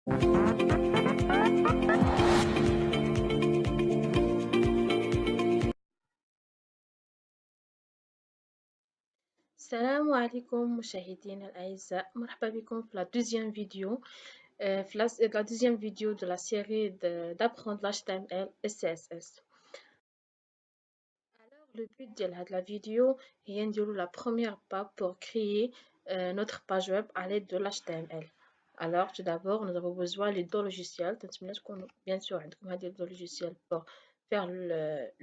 السلام عليكم مشاهدينا الأعزاء، مرحبا بكم في la deuxième vidéo la deuxième vidéo de la série d'apprendre l'HTML et CSS. Alors le but de la vidéo est de la première pas pour créer notre page web à l'aide de l'HTML. Alors tout d'abord nous avons besoin de deux logiciels. Bien sûr deux logiciels pour faire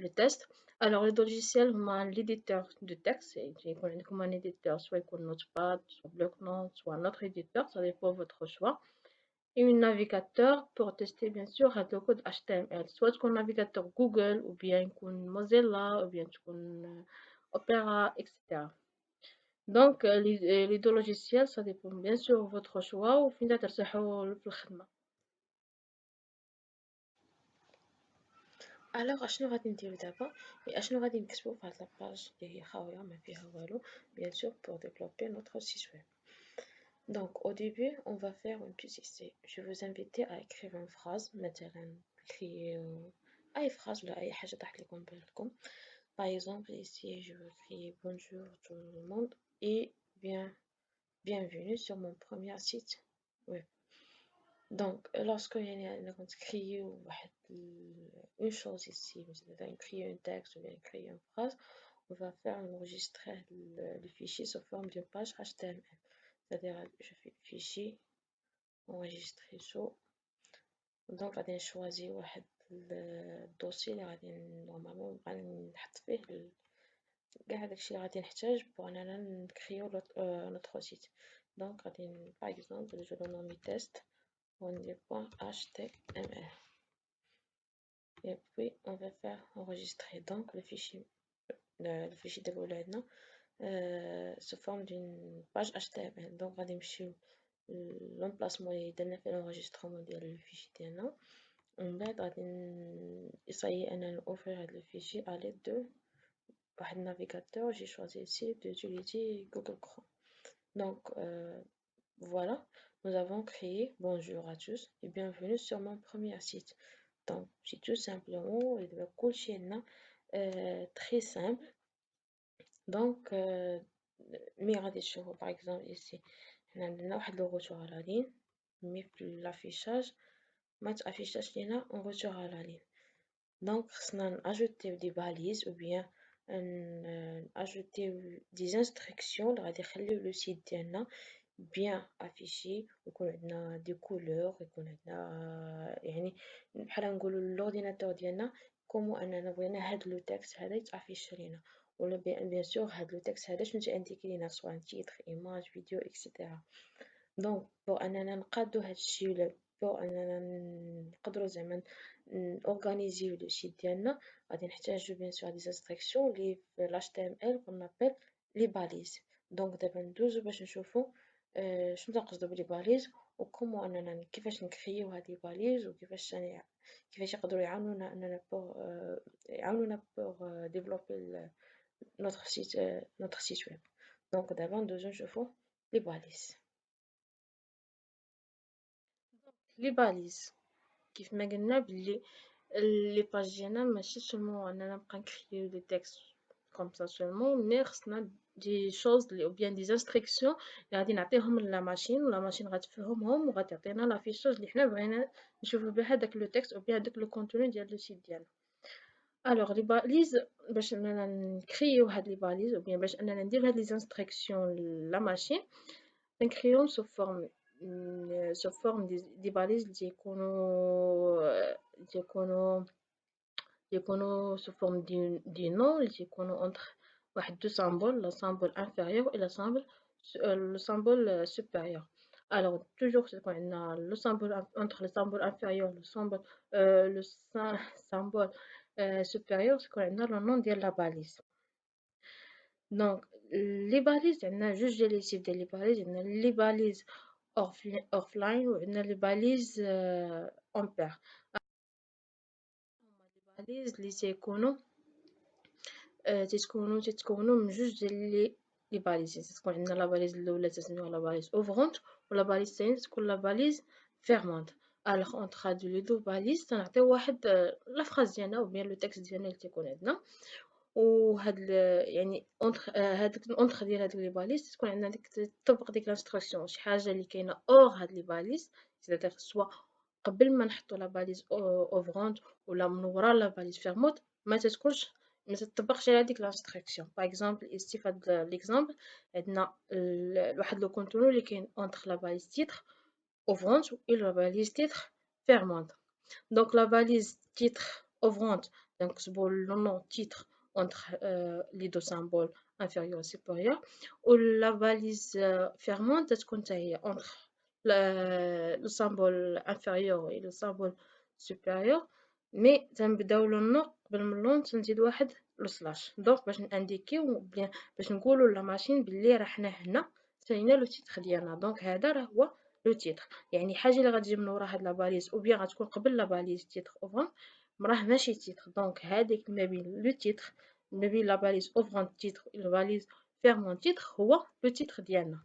le test. Alors le logiciel l'éditeur de texte, comme un éditeur soit Notepad, soit bloc-notes, soit notre éditeur, ça dépend de votre choix. Et un navigateur pour tester bien sûr le code HTML, soit un navigateur Google ou bien un Mozilla ou bien un Opera, etc. Donc les deux logiciels ça dépend bien sûr de votre choix وفين ترتاحوا في الخدمة. alors اشنو غادي نديرو دابا اشنو غادي نكتبو في هاد لاباج اللي هي خاويه ما فيها والو bien sûr pour développer notre site web. Donc au début on va faire un petit essai. Je vais vous inviter à écrire une phrase مثلا créer اي phrase ولا اي حاجه طاحت لكم بالكم. Par exemple ici je vais créer bonjour tout le monde et bienvenue sur mon premier site web. Donc lorsque on crée une chose ici, مثلا créer un texte ou bien créer une phrase, on va faire enregistrer le fichier sous forme d'une page HTML. C'est-à-dire je fais fichier enregistrer sous. Donc غادي نشوازي واحد الدوسي اللي غادي نورمالمون نبقى نحط فيه كاع داكشي اللي غادي نحتاج بوغ اننا نكريو نوتر سيت. دونك غادي باغ اكزومبل جو لو نومي تيست وندير .html et puis on va faire enregistrer donc le fichier ديال ولادنا sous forme d'une page HTML. donc غادي نمشيو l'emplacement اللي درنا فيه l'enregistrement ديال الفيشي ديالنا ومن بعد غادي نصايي اننا نوفر هاد الفيشي à l'aide de واحد navigateur. J'ai choisi ici d'utiliser Google Chrome. Donc voilà, nous avons créé bonjour à tous et bienvenue sur mon premier site. Donc c'est tout simplement très simple. Donc مي غادي تشوفوا par exemple ici حنا عندنا واحد لو retour à la ligne مي في l'affichage ما تافيشاش لينا en retour à la ligne. Donc خصنا ajouter des balises ou bien ajouter des instructions اللي غادي يخليو لو سيت ديالنا bien affiché ويكون عندنا دي couleurs ويكون عندنا يعني بحال نقولوا لورديناتور ديالنا كومو اننا بغينا هاد لو تكست هذا يتافيش لينا ولا بيان سور هاد لو تكست هذا شنو تانديكي لينا سواء تيتر ايماج فيديو اكسيتيرا. دونك بوغ اننا نقادو هادشي ولا بوغ اننا نقدروا زعما اورغانيزيو لو سيت ديالنا غادي نحتاجو بيان سور دي انستركسيون لي في HTML qu'on appelle les balises. دونك دابا ندوزو باش نشوفو شنو تنقصدو بلي باليز وكومون اننا كيفاش نكريو هاد لي باليز وكيفاش كيفاش يقدروا يعاونونا اننا بوغ ديفلوبي notre site web. Donc d'abord ندوزو نشوفو لي باليز. لي باليز كيف ما قلنا بلي لي باج ديالنا ماشي سولمون اننا نبقى نكريو دي تكست كوم سا سولمون مي خصنا دي شوز او بيان دي انستركسيون اللي غادي نعطيهم لا ماشين ولا ماشين غتفهمهم وغادي تعطينا لافيشاج اللي حنا بغينا نشوفو بها داك لو تكست او بيان داك لو كونتوني ديال لو سيت ديالنا. الوغ لي باليز باش اننا نكريو هاد لي باليز او بيان باش اننا ندير هاد لي انستركسيون لا ماشين نكريوهم سو فورم دي باليز اللي يكونوا سو فورم دي نو اللي يكونوا انتر واحد دو سامبول لا سامبول انفيريور الى سامبول لو سامبول سوبيريور. alors toujours تكون عندنا لو سامبول entre le symbole inférieur le symbole le symbole supérieur تكون عندنا لو نون ديال لا باليز. دونك لي باليز عندنا جوج ديال لي تيب ديال لي باليز. عندنا لي باليز اوفلاين وعندنا لي باليز اون بير. هما لي باليز اللي تيتكونوا من جوج ديال لي باليز. تكون عندنا لا باليز الاولى تسميوها لا باليز اوفرونت ولا باليز الثانيه تكون لا باليز fermante. Alors entre هادو لي دو باليز تنعطيو واحد لا فراز ديالنا ou bien le texte ديالنا اللي تيكون عندنا. وهاد يعني اونتر هادوك الاونتر ديال هادوك لي باليز تكون عندنا ديك تطبق ديك لانستركسيون شي حاجه اللي كاينه اور هاد لي باليز سيتادير سوا قبل ما نحطو لا باليز اوفرونت ولا من ورا لا باليز فيرموت ما تتكونش ما تطبقش على ديك لانستركسيون. باغ اكزومبل ici فهاد ليكزامبل عندنا واحد لو كونتونو اللي كاين اونتر لا باليز تيتر ouvrante et la balise titre fermante. Donc la balise titre ouvrante, donc c'est pour le nom titre entre les deux symboles inférieur et supérieur. Ou la balise fermante, c'est qu'on entre le symbole inférieur et le symbole supérieur. Mais تنبداو le nom قبل من اللون تنزيد واحد لو سلاش دونك باش نانديكيو بيان باش نقولوا لا ماشين بلي راه حنا هنا سالينا لو تيتر ديالنا. دونك هذا راه هو لو تيتر، يعني حاجه اللي غتجي من ورا هاد لا باليز او بيان غتكون قبل لا باليز تيتر اوفرون راه ماشي تيتر. دونك هذيك ما بين لو تيتر ما بين لا باليز اوفرون تيتر و لا باليز فيرمون تيتر هو لو تيتر ديالنا.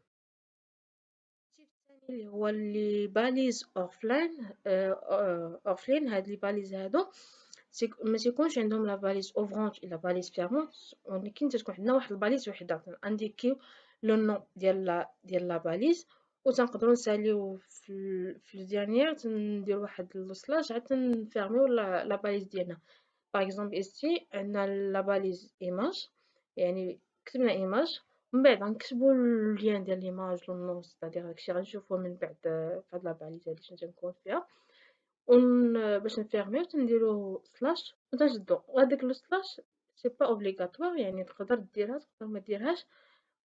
التيب الثاني اللي هو لي باليز اوفلاين اوفلاين. هاد لي باليز هادو ما تيكونش عندهم لا باليز اوفرونت ولا باليز فيرمونت، ولكن تتكون عندنا واحد الباليز وحده انديكيو لو نون ديال لا باليز وتنقدروا نساليو في الديرنيير تندير واحد لو سلاش عاد تنفيرميو لا باليز ديالنا. باغ اكزومبل ici عندنا لا باليز ايماج، يعني كتبنا ايماج ومن بعد غنكتبوا اللين ديال ليماج لو نون سيتادير داكشي غنشوفوه من بعد فهاد لا باليز هادي شنو تنكون فيها باش نفيرميو تنديرو سلاش وتنشدو. وهداك لو سلاش سي با اوبليغاتوار، يعني تقدر ديرها تقدر ما ديرهاش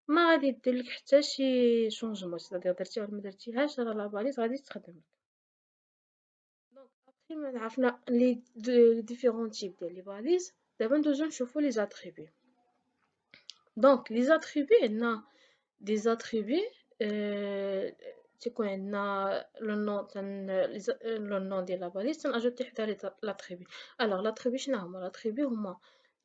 ما غادي دير لك حتى شي شونجمون، سيتادير درتيها ولا ما درتيهاش راه لا باليز غادي تخدم لك. دونك ابخي ما عرفنا لي ديفيرون تيب ديال لي باليز دابا ندوزو نشوفو لي زاتريبي. دونك لي زاتريبي عندنا دي زاتريبي تيكون عندنا لو نون ديال لا باليز تناجوتي حدا لاتريبي. الوغ لاتريبي شنو هما؟ لاتريبي هما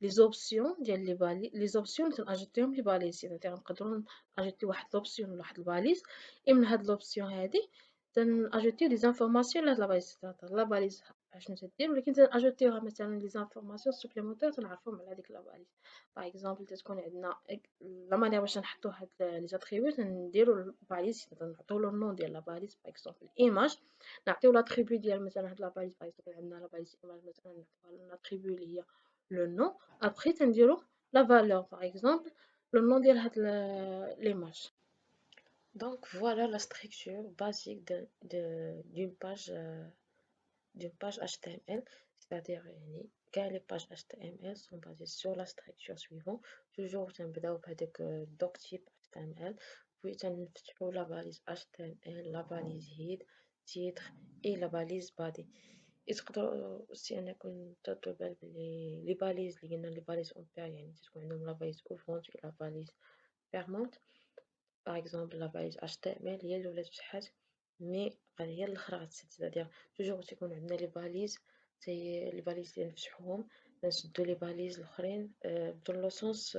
لي زوبسيون ديال لي باليز، لي زوبسيون تناجوتيهم لي باليز، سيتادير نقدروا ناجوتي واحد لوبسيون ولا واحد الباليز اي من هاد لوبسيون هادي تناجوتيو دي زانفورماسيون لهاد لا باليز. سيتادير لا باليز اشنو تدير، ولكن تناجوتيوها مثلا لي زانفورماسيون سوبليمونتير تنعرفوهم على ديك لا باليز. باغ اكزومبل تتكون عندنا لا مانيير باش نحطو هاد لي زاتريبيوت نديرو الباليز نعطيو له النون ديال لا باليز. باغ اكزومبل ايماج نعطيو لاتريبيو ديال مثلا هاد لا باليز. باغ اكزومبل عندنا لا باليز ايماج مثلا نعطيوها لاتريبيو اللي هي لو نون ابخي تنديرو لا فالور باغ اكزومبل لو نون ديال هاد ليماج. Donc voilà la structure basique d'une page HTML, c'est-à-dire les pages HTML sont basées sur la structure suivante. Toujours تنبداو بهذاك doc type HTML puis تنفتحوا la balise HTML, la balise head, titre et la balise body. تقدروا aussi انكم تاخدوا بال بلي لي باليز اللي قلنا لي باليز اون بير يعني تكون عندهم لا باليز اوفرونت و لا باليز بيرمونت. باغ اكزومبل لا باليز HTML هي الاولى تفتحات مي هي الاخرى غتسد، سيتادير توجور تيكون عندنا لي باليز تي لي باليز اللي نفتحوهم نسدو لي باليز الاخرين بدون لو سونس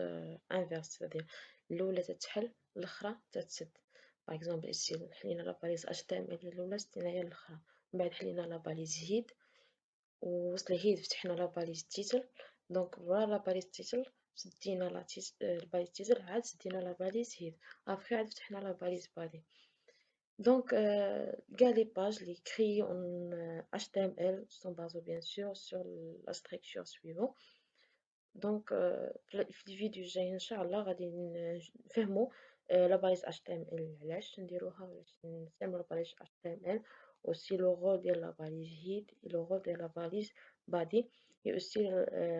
انفيرس، سيتادير الاولى تتحل الاخرى تتسد. باغ اكزومبل ici حلينا لا باليز HTML الاولى سدينا هي الاخرى، من بعد حلينا لا باليز هيد ووصل هيد فتحنا لا باليز تيتل. دونك ورا لا باليز تيتل سدينا لا الباليز تيتل عاد سدينا لا باليز هيد ابخي عاد فتحنا لا باليز بادي. Donc, les pages, les créées en HTML sont basées bien sûr sur la structure suivante. Donc, في الفيديو الجاي إن شاء الله غادي نفهمو لا باليز HTML علاش نديروها وعلاش نستعملو باليز HTML aussi le rôle ديال لا باليز head et le rôle ديال لا باليز body et aussi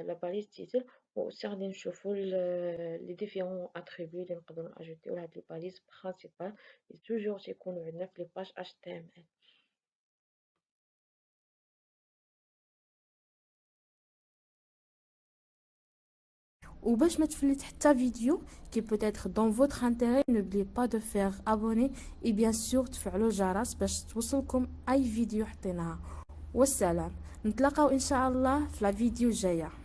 la balise title و aussi غادي نشوفو les différents attributs اللي نقدرو ناجوتيو لهاد لي باليز principales et toujours تيكونوا عندنا في لي باج HTML. وباش ما تفلت حتى فيديو qui peut être dans votre intérêt, n'oubliez pas de faire abonner et bien sûr تفعلوا الجرس باش توصلكم اي فيديو حطيناها. والسلام، نتلاقاو ان شاء الله في الفيديو الجايه.